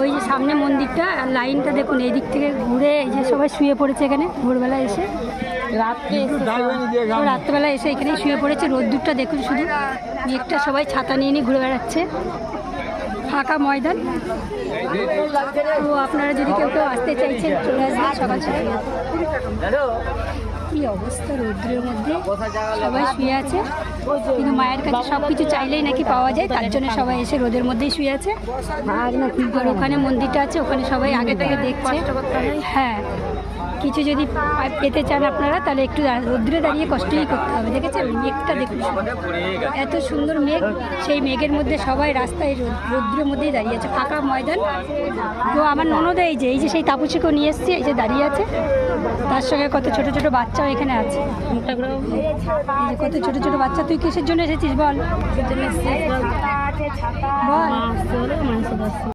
ওই যে সামনে মন্দিরটা আর লাইনটা দেখুন, এই দিক থেকে ঘুরে এই যে সবাই শুয়ে পড়েছে এখানে ভোরবেলা এসে, রাত্রেবেলা এসে এখানেই শুয়ে পড়েছে। রোদ্দুরটা দেখুন শুধু, মেঘটা সবাই ছাতা নিয়ে নিয়ে ঘুরে বেড়াচ্ছে, ফাঁকা ময়দান। তো আপনারা যদি কেউ কেউ আসতে চাইছেন চলে আসবেন সকাল সকাল। কি অবস্থা, রৌদ্রের মধ্যে সবাই শুয়ে আছে, কিন্তু মায়ের কাছে সব কিছু চাইলেই নাকি পাওয়া যায়, তার জন্য সবাই এসে রোদের মধ্যেই শুয়ে আছে। আর ওখানে মন্দিরটা আছে, ওখানে সবাই আগে থেকে দেখছে। হ্যাঁ, কিছু যদি পেতে চান আপনারা তাহলে একটু রোদ্রে দাঁড়িয়ে কষ্টই করতে হবে। দেখেছেন মেঘটা দেখুন, এত সুন্দর মেঘ, সেই মেঘের মধ্যে সবাই রাস্তায় রোদ্রের মধ্যেই দাঁড়িয়ে আছে, ফাঁকা ময়দান। তো আমার ননদ এই যে সেই তাপসীকেও নিয়ে এসছে, এই যে দাঁড়িয়ে আছে, তার সঙ্গে কত ছোট ছোট বাচ্চাও এখানে আছে। এই যে কত ছোট ছোট বাচ্চা। তুই কিসের জন্য এসেছিস বল? বল।